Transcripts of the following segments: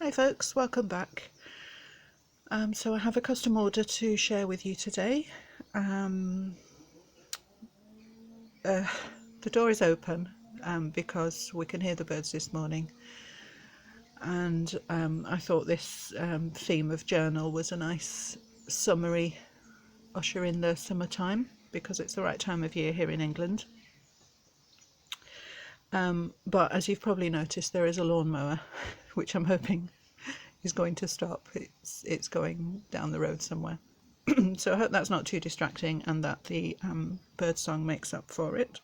Hi folks, welcome back. So I have a custom order to share with you today. The door is open because we can hear the birds this morning, and I thought this theme of journal was a nice summery usher in the summertime because it's the right time of year here in England. But as you've probably noticed, there is a lawnmower which I'm hoping is going to stop. It's going down the road somewhere. So I hope that's not too distracting and that the bird song makes up for it.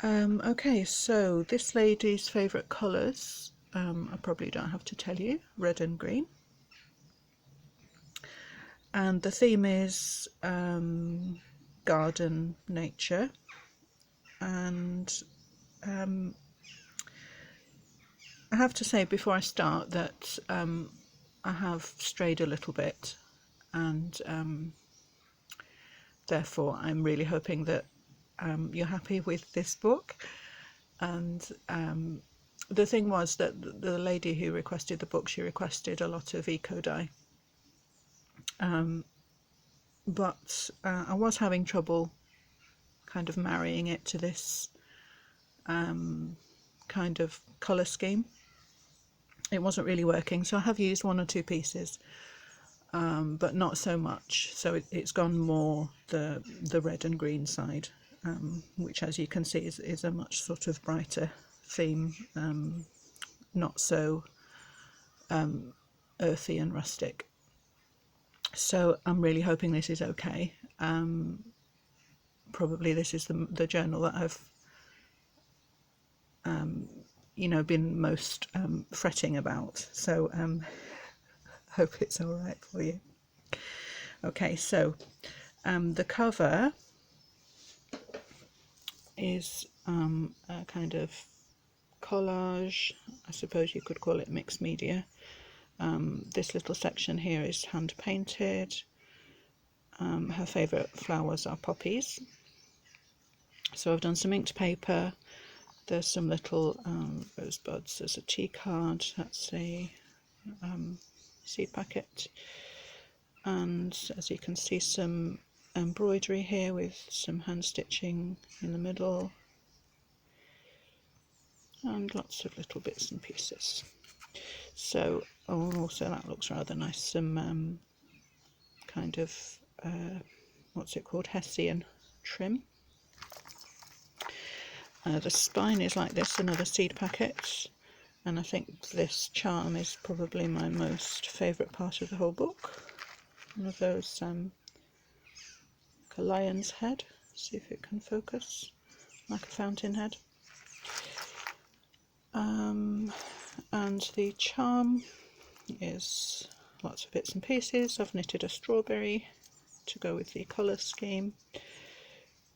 Okay, so this lady's favourite colours, I probably don't have to tell you, red and green. And the theme is garden nature. And I have to say before I start that I have strayed a little bit, and therefore I'm really hoping that you're happy with this book. And the thing was that the lady who requested the book, she requested a lot of eco dye, but I was having trouble kind of marrying it to this kind of colour scheme. It wasn't really working, so I have used one or two pieces, but not so much. So it's gone more the red and green side, which, as you can see, is a much sort of brighter theme, not so earthy and rustic. So I'm really hoping this is okay. Probably this is the journal that I've been most fretting about, so hope it's all right for you. Okay, so the cover is a kind of collage, I suppose you could call it mixed media. This little section here is hand painted. Her favourite flowers are poppies. So I've done some inked paper. There's some little rosebuds. There's a tea card. That's a seed packet. And as you can see, some embroidery here with some hand stitching in the middle. And lots of little bits and pieces. So, also that looks rather nice. Some kind of, what's it called? Hessian trim. The spine is like this, another seed packet, and I think this charm is probably my most favourite part of the whole book. One of those, like a lion's head, see if it can focus, like a fountain head. And the charm is lots of bits and pieces. I've knitted a strawberry to go with the colour scheme,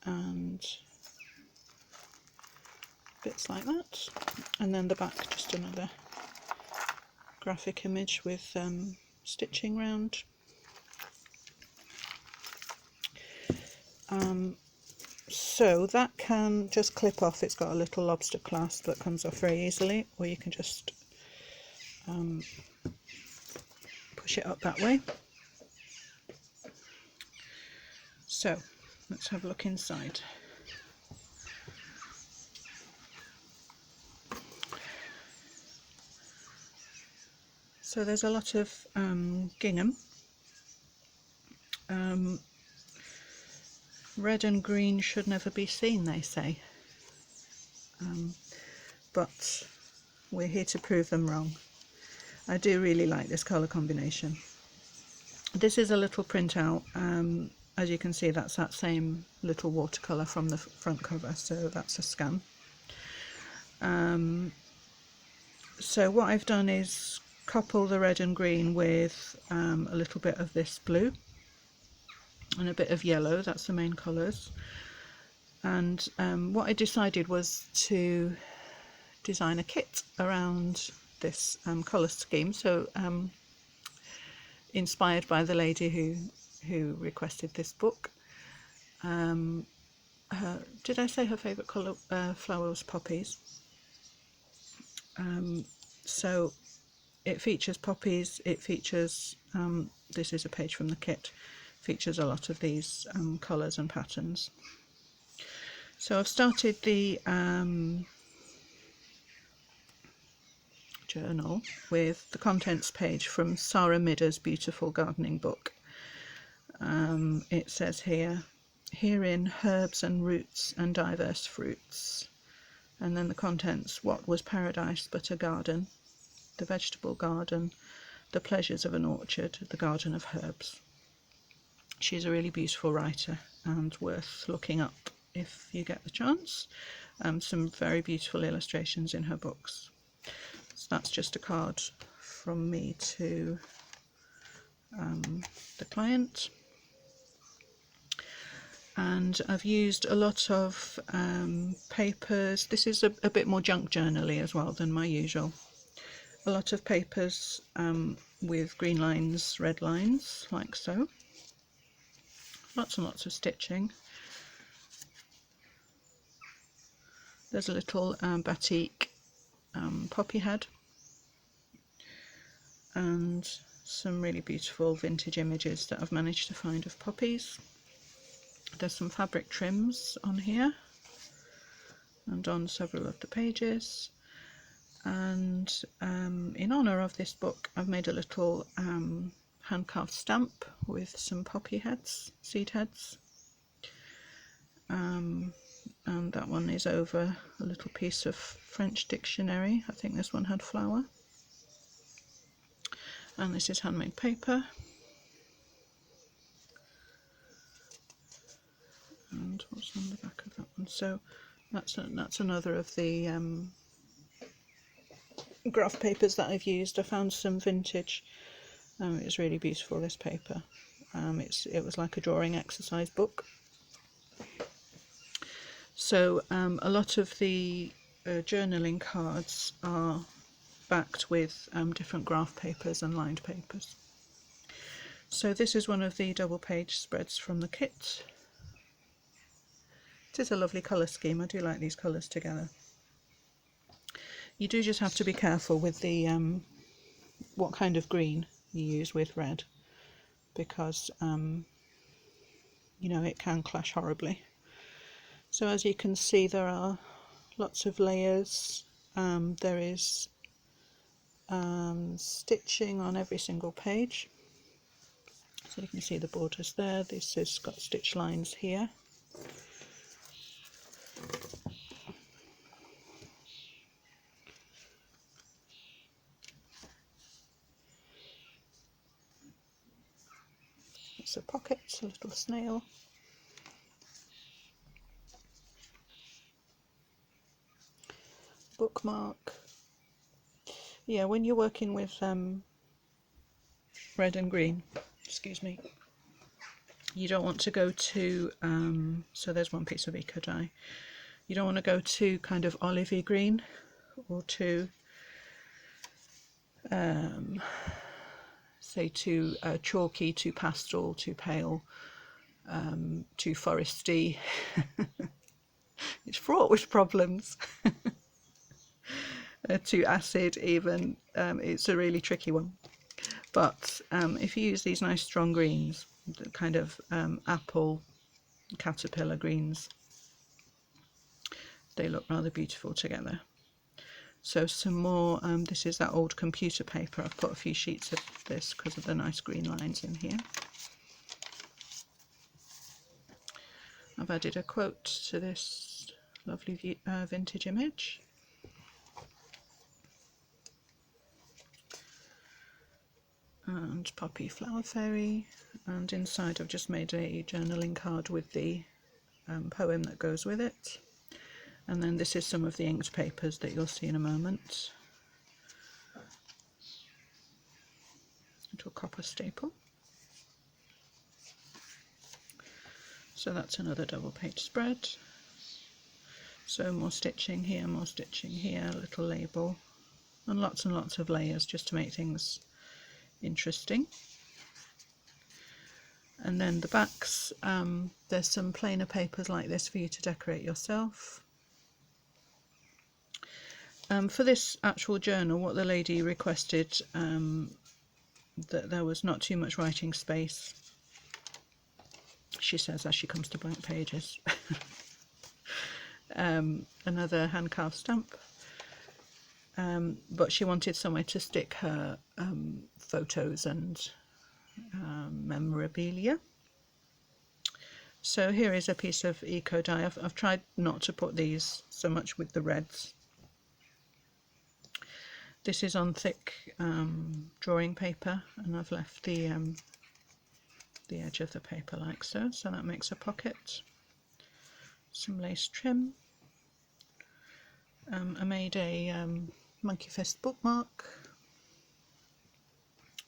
and bits like that, and then the back, just another graphic image with stitching round. So that can just clip off. It's got a little lobster clasp that comes off very easily, or you can just push it up that way. So let's have a look inside. So there's a lot of gingham. Red and green should never be seen, they say. But we're here to prove them wrong. I do really like this colour combination. This is a little printout. As you can see, that's that same little watercolour from the front cover, so that's a scan. So what I've done is couple the red and green with a little bit of this blue and a bit of yellow. That's the main colours. And what I decided was to design a kit around this colour scheme. So inspired by the lady who requested this book. Did I say her favourite colour flower was poppies? So it features poppies, it features, this is a page from the kit, features a lot of these colours and patterns. So I've started the journal with the contents page from Sarah Midder's beautiful gardening book. It says here, herein herbs and roots and diverse fruits. And then the contents, what was paradise but a garden, the vegetable garden, the pleasures of an orchard, the garden of herbs. She's a really beautiful writer and worth looking up if you get the chance. Some very beautiful illustrations in her books. So that's just a card from me to the client. And I've used a lot of papers. This is a bit more junk journal-y as well than my usual. A lot of papers with green lines, red lines, like so. Lots and lots of stitching. There's a little batik poppy head. And some really beautiful vintage images that I've managed to find of poppies. There's some fabric trims on here and on several of the pages, and in honour of this book I've made a little hand-carved stamp with some poppy heads, seed heads, and that one is over a little piece of French dictionary. I think this one had flower, and this is handmade paper. And what's on the back of that one? So that's another of the graph papers that I've used. I found some vintage. It was really beautiful, this paper. It was like a drawing exercise book. So a lot of the journaling cards are backed with different graph papers and lined papers. So this is one of the double page spreads from the kit. It is a lovely colour scheme. I do like these colours together. You do just have to be careful with the what kind of green you use with red, because you know, it can clash horribly. So as you can see, there are lots of layers. There is stitching on every single page. So you can see the borders there. This has got stitch lines here. It's a pocket, a little snail. Bookmark. Yeah, when you're working with red and green, excuse me, you don't want to go to, so there's one piece of eco dye. You don't want to go too kind of olivey green or too, say too chalky, too pastel, too pale, too foresty. It's fraught with problems. Too acid even. It's a really tricky one. But if you use these nice strong greens, the kind of apple caterpillar greens, they look rather beautiful together. So some more, this is that old computer paper. I've put a few sheets of this because of the nice green lines in here. I've added a quote to this lovely vintage image. And Poppy Flower Fairy, and inside I've just made a journaling card with the poem that goes with it. And then this is some of the inked papers that you'll see in a moment. Little copper staple. So that's another double page spread. So more stitching here, more stitching here, a little label, and lots of layers just to make things interesting. And then the backs, there's some plainer papers like this for you to decorate yourself. For this actual journal, what the lady requested, that there was not too much writing space, she says, as she comes to blank pages. Another hand-carved stamp, but she wanted somewhere to stick her photos and memorabilia. So here is a piece of eco dye. I've tried not to put these so much with the reds. This is on thick drawing paper, and I've left the edge of the paper like so, so that makes a pocket. Some lace trim. I made a monkey fist bookmark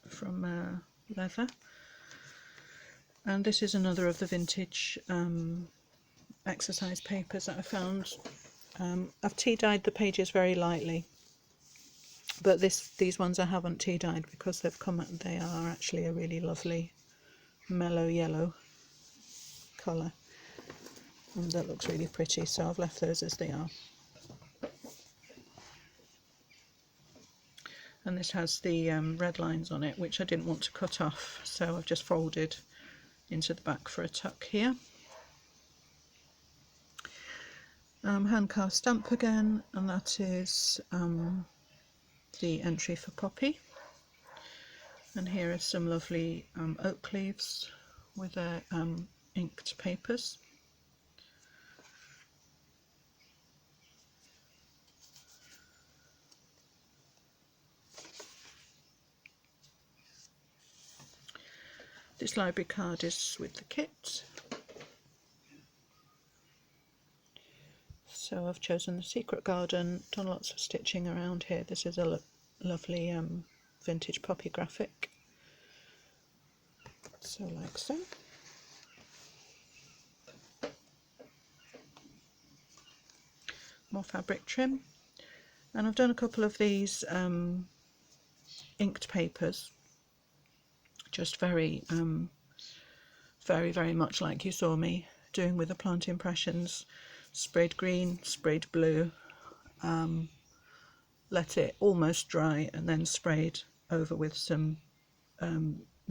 from leather, and this is another of the vintage exercise papers that I found. I've tea dyed the pages very lightly, but these ones I haven't tea dyed because they are actually a really lovely mellow yellow colour, and that looks really pretty, so I've left those as they are. And this has the red lines on it, which I didn't want to cut off, so I've just folded into the back for a tuck here. Hand carved stamp again, and that is the entry for Poppy. And here are some lovely oak leaves with their inked papers. This library card is with the kit. So I've chosen the Secret Garden, done lots of stitching around here. This is a lovely vintage poppy graphic. So like so. More fabric trim. And I've done a couple of these inked papers, just very much like you saw me doing with the plant impressions. Sprayed green, sprayed blue, let it almost dry, and then sprayed over with some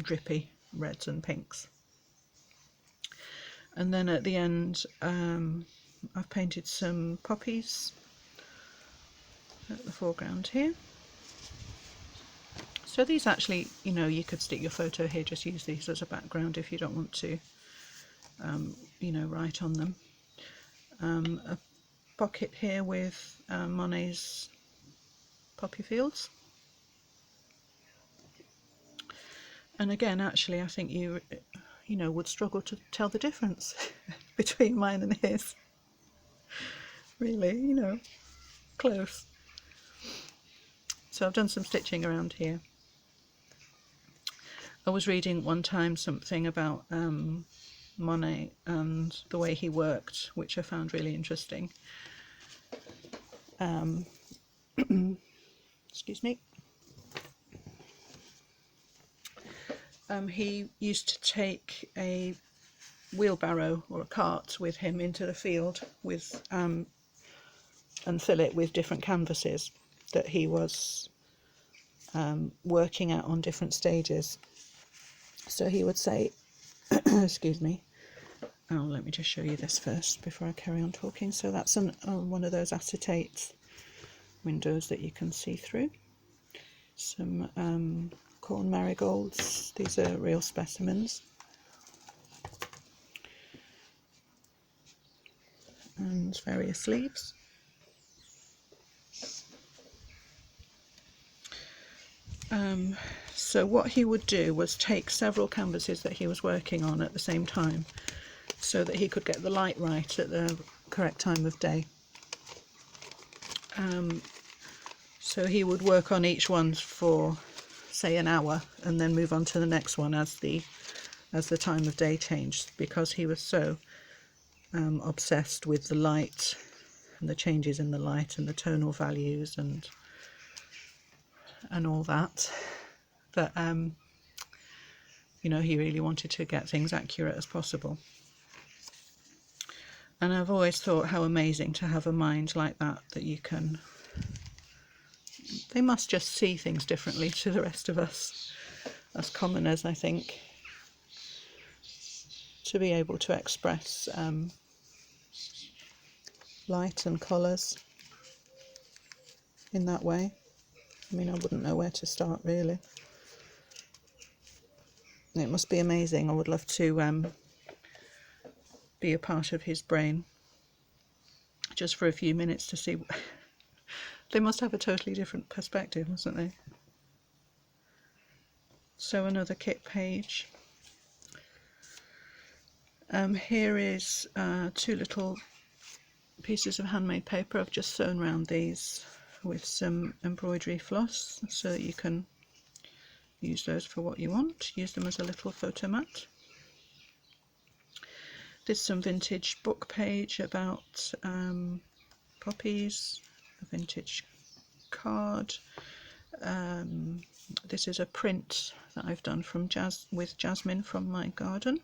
drippy reds and pinks. And then at the end I've painted some poppies at the foreground here. So these actually, you know, you could stick your photo here, just use these as a background if you don't want to, you know, write on them. A pocket here with Monet's poppy fields. And again, actually, I think you know, would struggle to tell the difference between mine and his. Really, you know, close. So I've done some stitching around here. I was reading one time something about Monet and the way he worked, which I found really interesting. Excuse me. He used to take a wheelbarrow or a cart with him into the field with and fill it with different canvases that he was working at on different stages. So he would say, excuse me, oh, let me just show you this first before I carry on talking. So that's one of those acetate windows that you can see through. Some corn marigolds, these are real specimens. And various leaves. So what he would do was take several canvases that he was working on at the same time, so that he could get the light right at the correct time of day. So he would work on each one for, say, an hour, and then move on to the next one as the time of day changed, because he was so obsessed with the light and the changes in the light and the tonal values and all that you know, he really wanted to get things accurate as possible. And I've always thought how amazing to have a mind like that, that you can they must just see things differently to the rest of us commoners, I think, to be able to express light and colours in that way. I mean, I wouldn't know where to start, really. It must be amazing. I would love to be a part of his brain just for a few minutes to see. They must have a totally different perspective, mustn't they? So another kit page. Here is 2 little pieces of handmade paper. I've just sewn around these with some embroidery floss so that you can use those for what you want. Use them as a little photo mat. This is some vintage book page about poppies, a vintage card. This is a print that I've done with jasmine from my garden.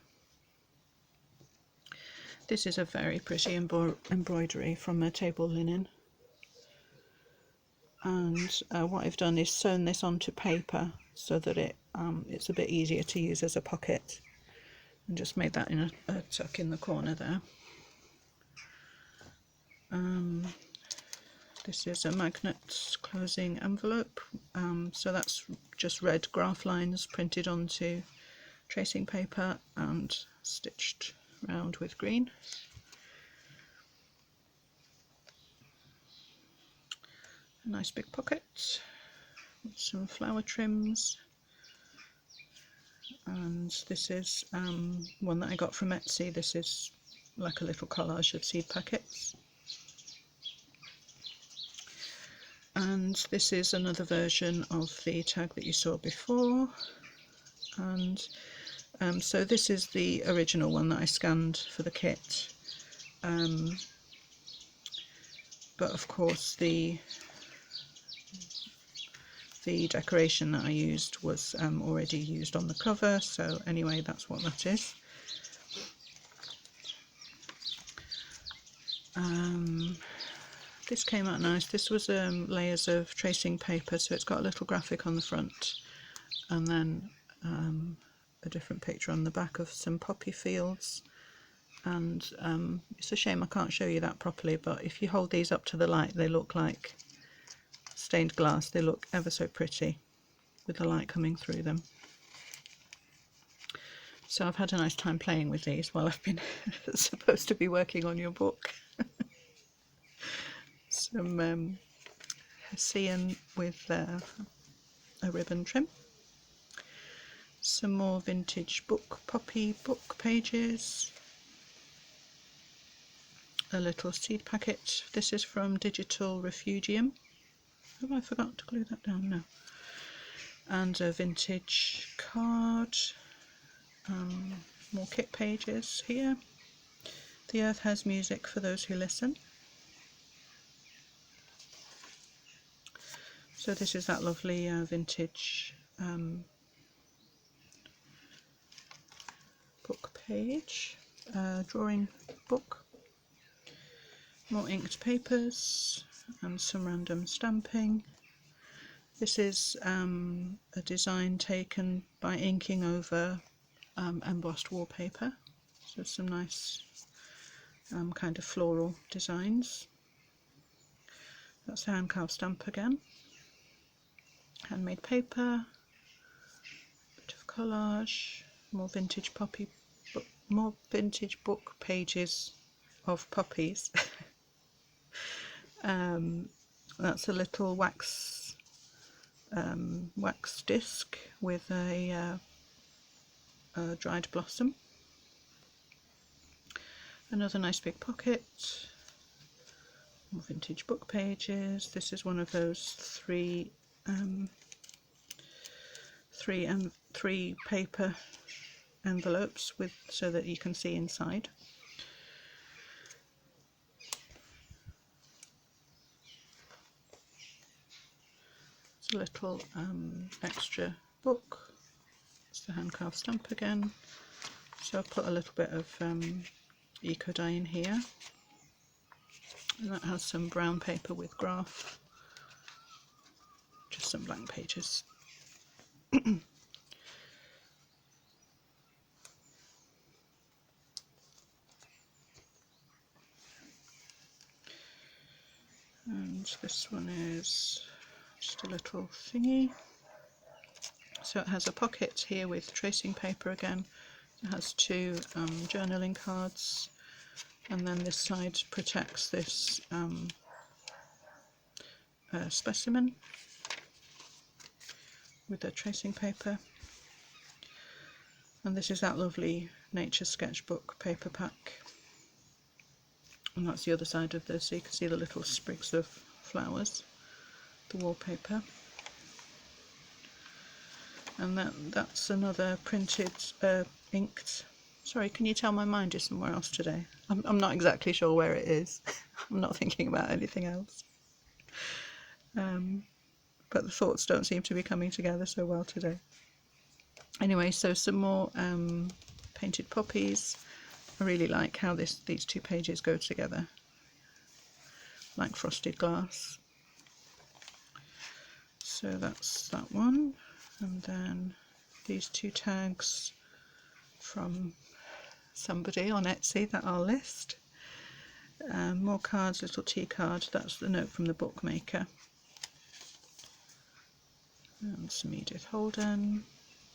This is a very pretty embroidery from a table linen. And what I've done is sewn this onto paper so that it's a bit easier to use as a pocket, and just made that in a tuck in the corner there. This is a magnet closing envelope, so that's just red graph lines printed onto tracing paper and stitched round with green. A nice big pocket with some flower trims, and this is one that I got from Etsy. This is like a little collage of seed packets. And this is another version of the tag that you saw before, and so this is the original one that I scanned for the kit, but of course the decoration that I used was already used on the cover, so anyway, that's what that is. This came out nice. This was layers of tracing paper, so it's got a little graphic on the front and then a different picture on the back of some poppy fields. And it's a shame I can't show you that properly, but if you hold these up to the light, they look like stained glass. They look ever so pretty with the light coming through them. So I've had a nice time playing with these while I've been supposed to be working on your book. Some Hessian with a ribbon trim. Some more vintage poppy book pages. A little seed packet. This is from Refugium. Have I forgot to glue that down? No. And a vintage card. More kit pages here. The earth has music for those who listen. So this is that lovely vintage book page, drawing book. More inked papers and some random stamping. This is a design taken by inking over embossed wallpaper. So some nice kind of floral designs. That's the hand carved stamp again. Handmade paper, bit of collage, more vintage more vintage book pages of poppies. That's a little wax disc with a dried blossom. Another nice big pocket. More vintage book pages. This is one of those three paper envelopes so that you can see inside. It's a little extra book. It's the hand carved stamp again. So I've put a little bit of eco dye in here, and that has some brown paper with graph. some blank pages. And this one is just a little thingy. So it has a pocket here with tracing paper again. It has two journaling cards, and then this side protects this specimen with the tracing paper. And this is that lovely nature sketchbook paper pack. And that's the other side of this, so you can see the little sprigs of flowers, the wallpaper. And that's another printed, inked. Sorry, can you tell my mind is somewhere else today? I'm not exactly sure where it is. I'm not thinking about anything else. But the thoughts don't seem to be coming together so well today. Anyway, so some more painted poppies. I really like how these two pages go together, like frosted glass. So that's that one. And then these two tags from somebody on Etsy that I'll list. More cards, little tea card, that's the note from the bookmaker. And some Edith Holden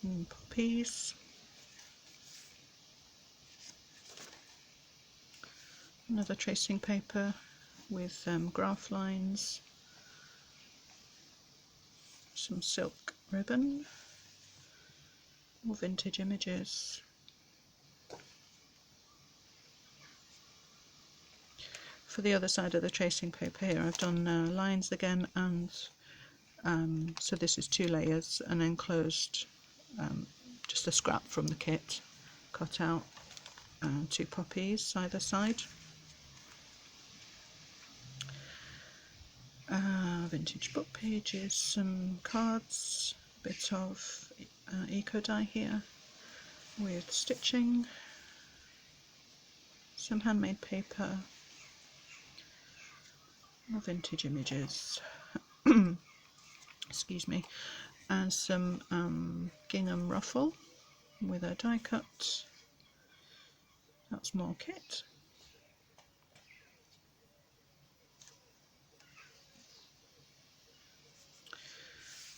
and poppies. Another tracing paper with graph lines, some silk ribbon, more vintage images. For the other side of the tracing paper here, I've done lines again, and so this is 2 layers, and enclosed just a scrap from the kit, cut out 2 poppies either side. Vintage book pages, some cards, a bit of eco dye here with stitching, some handmade paper, more vintage images, excuse me, and some gingham ruffle with a die cut. That's more kit.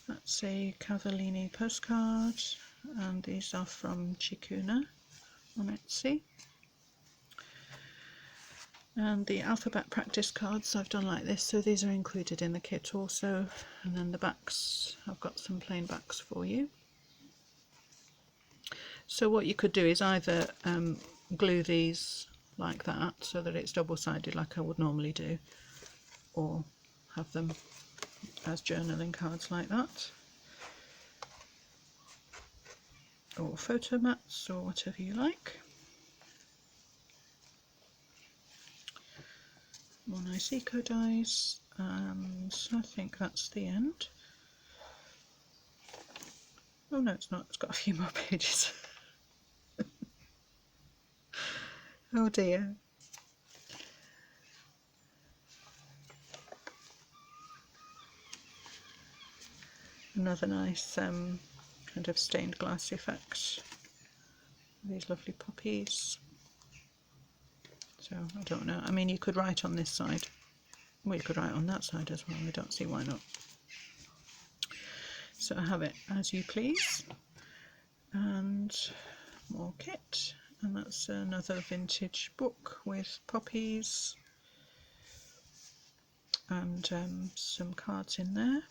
That's a Cavallini postcard, and these are from Chikuna on Etsy. And the alphabet practice cards I've done like this, so these are included in the kit also. And then the backs, I've got some plain backs for you. So what you could do is either glue these like that so that it's double-sided like I would normally do, or have them as journaling cards like that, or photo mats, or whatever you like. More nice eco dies, and I think that's the end. Oh no, it's not, it's got a few more pages. Oh dear. Another nice kind of stained glass effect. These lovely poppies. So I don't know, I mean you could write on this side, well you could write on that side as well, I don't see why not. So I have it as you please, and more kit, and that's another vintage book with poppies and some cards in there.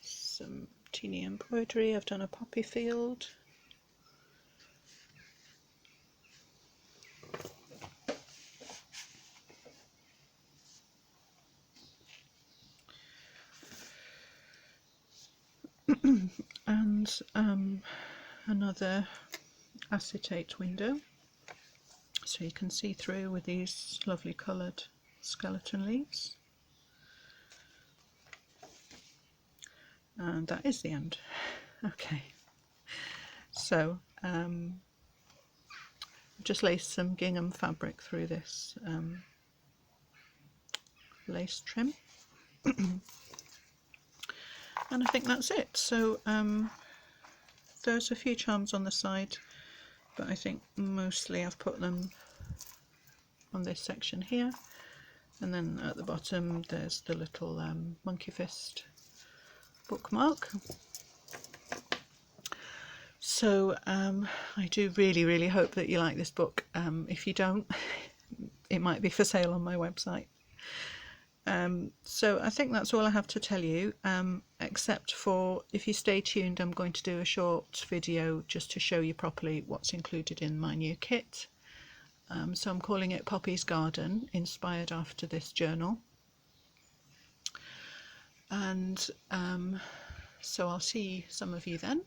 Some teeny embroidery, I've done a poppy field. And another acetate window, so you can see through with these lovely coloured skeleton leaves. And that is the end. Okay, so just laced some gingham fabric through this lace trim. And I think that's it. So there's a few charms on the side, but I think mostly I've put them on this section here, and then at the bottom there's the little monkey fist bookmark. So I do really hope that you like this book. If you don't, it might be for sale on my website. So I think that's all I have to tell you, except for, if you stay tuned, I'm going to do a short video just to show you properly what's included in my new kit. So I'm calling it Poppy's Garden, inspired after this journal. And so I'll see some of you then.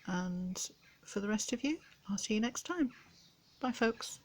And for the rest of you, I'll see you next time. Bye folks.